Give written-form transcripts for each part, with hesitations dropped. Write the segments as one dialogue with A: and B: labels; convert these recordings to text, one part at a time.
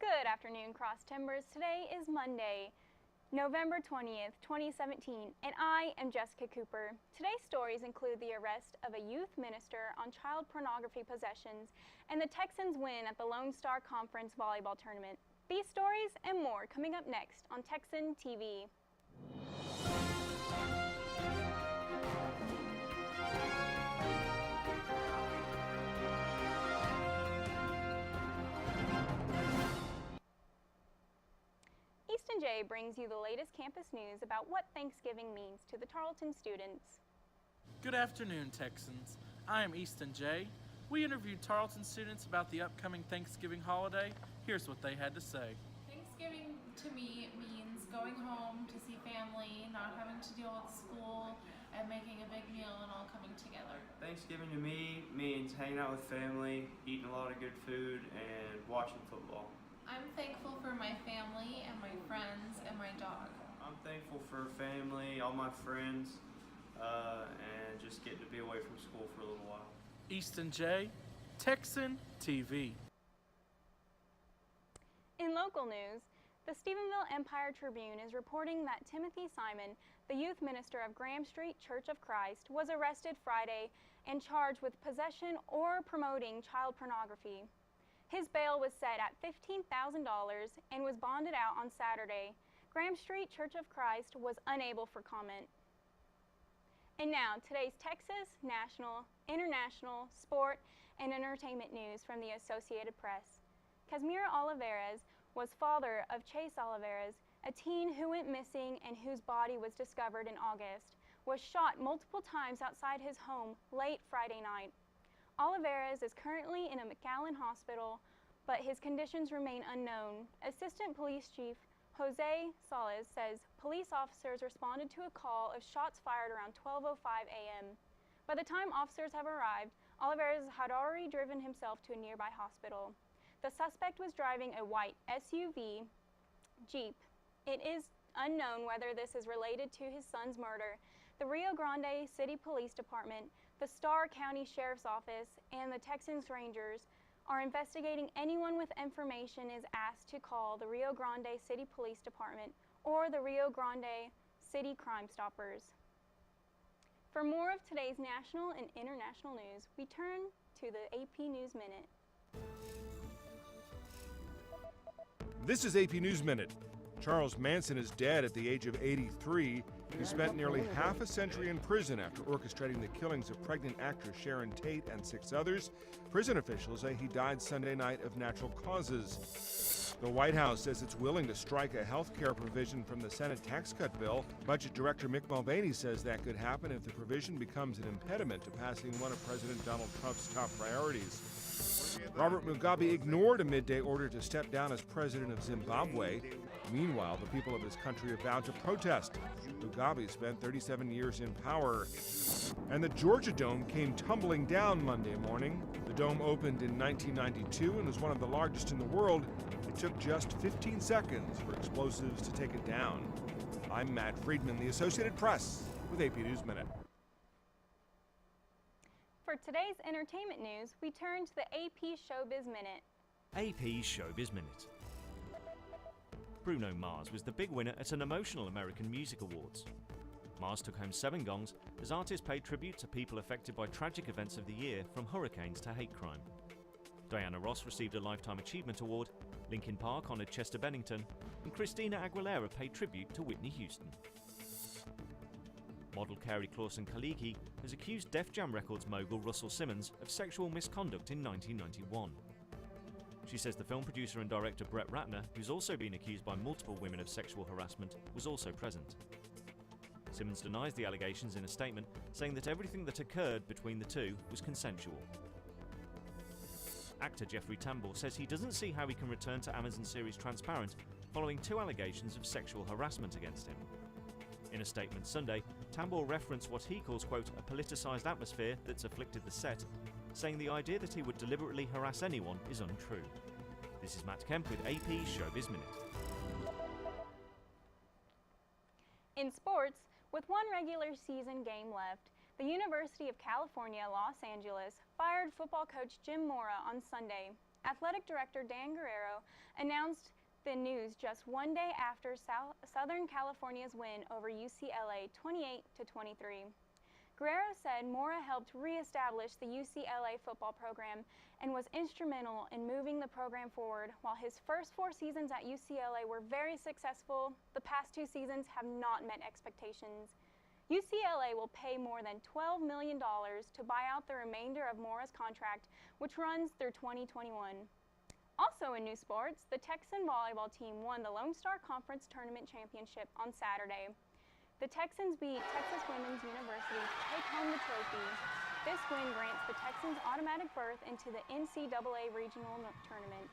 A: Good afternoon, Cross Timbers. Today is Monday, November 20th, 2017, and I am Jessica Cooper. Today's stories include the arrest of a youth minister on child pornography possessions and the Texans' win at the Lone Star Conference volleyball tournament. These stories and more coming up next on Texan TV. Easton J brings you the latest campus news about what Thanksgiving means to the Tarleton students.
B: Good afternoon, Texans. I am Easton J. We interviewed Tarleton students about the upcoming Thanksgiving holiday. Here's what they had to say.
C: Thanksgiving to me means going home to see family, not having to deal with school, and making a big meal and all coming together.
D: Thanksgiving to me means hanging out with family, eating a lot of good food, and watching football.
C: I'm thankful for my family and my friends and my dog.
D: I'm thankful for family, all my friends, and just getting to be away from school for a little while.
B: Easton J, Texan TV.
A: In local news, the Stephenville Empire Tribune is reporting that Timothy Simon, the youth minister of Graham Street Church of Christ, was arrested Friday and charged with possession or promoting child pornography. His bail was set at $15,000 and was bonded out on Saturday. Graham Street Church of Christ was unable for comment. And now, today's Texas, national, international, sport, and entertainment news from the Associated Press. Casimiro Olivares was father of Chase Olivares, a teen who went missing and whose body was discovered in August, was shot multiple times outside his home late Friday night. Olivares is currently in a McAllen hospital, but his conditions remain unknown. Assistant Police Chief Jose Salas says police officers responded to a call of shots fired around 12:05 a.m. By the time officers have arrived, Olivares had already driven himself to a nearby hospital. The suspect was driving a white SUV Jeep. It is unknown whether this is related to his son's murder. The Rio Grande City Police Department, the Starr County Sheriff's Office, and the Texas Rangers are investigating. Anyone with information is asked to call the Rio Grande City Police Department or the Rio Grande City Crime Stoppers. For more of today's national and international news, we turn to the AP News Minute.
E: This is AP News Minute. Charles Manson is dead at the age of 83. He spent nearly half a century in prison after orchestrating the killings of pregnant actress Sharon Tate and 6 others. Prison officials say he died Sunday night of natural causes. The White House says it's willing to strike a health care provision from the Senate tax cut bill. Budget Director Mick Mulvaney says that could happen if the provision becomes an impediment to passing one of President Donald Trump's top priorities. Robert Mugabe ignored a midday order to step down as president of Zimbabwe. Meanwhile, the people of his country have vowed to protest. Mugabe spent 37 years in power. And the Georgia Dome came tumbling down Monday morning. The dome opened in 1992 and was one of the largest in the world. It took just 15 seconds for explosives to take it down. I'm Matt Friedman, the Associated Press, with AP News Minute.
A: For today's entertainment news, we turn to the AP Showbiz Minute.
F: AP Showbiz Minute. Bruno Mars was the big winner at an emotional American Music Awards. Mars took home 7 gongs as artists paid tribute to people affected by tragic events of the year, from hurricanes to hate crime. Diana Ross received a Lifetime Achievement Award, Linkin Park honoured Chester Bennington, and Christina Aguilera paid tribute to Whitney Houston. Model Carrie Clausen Kaliki has accused Def Jam Records mogul Russell Simmons of sexual misconduct in 1991. She says the film producer and director Brett Ratner, who's also been accused by multiple women of sexual harassment, was also present. Simmons denies the allegations in a statement, saying that everything that occurred between the two was consensual. Actor Jeffrey Tambor says he doesn't see how he can return to Amazon series Transparent following 2 allegations of sexual harassment against him. In a statement Sunday, Tambor referenced what he calls, quote, a politicised atmosphere that's afflicted the set, saying the idea that he would deliberately harass anyone is untrue. This is Matt Kemp with AP Showbiz Minute.
A: In sports, with one regular season game left, the University of California, Los Angeles fired football coach Jim Mora on Sunday. Athletic Director Dan Guerrero announced the news just one day after Southern California's win over UCLA 28-23. Guerrero said Mora helped reestablish the UCLA football program and was instrumental in moving the program forward. While his first 4 seasons at UCLA were very successful, the past 2 seasons have not met expectations. UCLA will pay more than $12 million to buy out the remainder of Mora's contract, which runs through 2021. Also in new sports, the Texan volleyball team won the Lone Star Conference Tournament Championship on Saturday. The Texans beat Texas Women's University to take home the trophy. This win grants the Texans automatic berth into the NCAA Regional Tournament.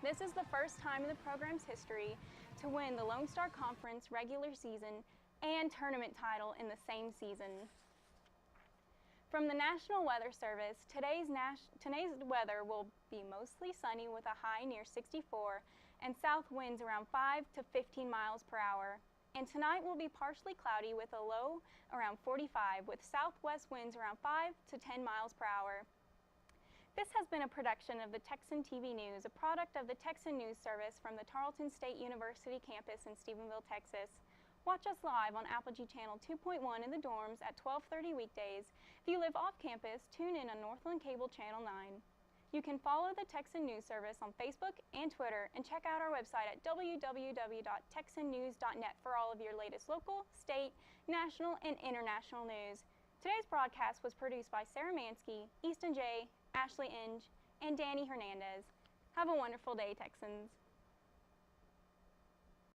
A: This is the first time in the program's history to win the Lone Star Conference regular season and tournament title in the same season. From the National Weather Service, today's weather will be mostly sunny with a high near 64 and south winds around 5 to 15 miles per hour. And tonight will be partially cloudy with a low around 45 with southwest winds around 5 to 10 miles per hour. This has been a production of the Texan TV News, a product of the Texan News Service from the Tarleton State University campus in Stephenville, Texas. Watch us live on Apogee Channel 2.1 in the dorms at 12:30 weekdays. If you live off campus, tune in on Northland Cable Channel 9. You can follow the Texan News Service on Facebook and Twitter and check out our website at www.texannews.net for all of your latest local, state, national, and international news. Today's broadcast was produced by Sarah Mansky, Easton J., Ashley Inge, and Danny Hernandez. Have a wonderful day, Texans.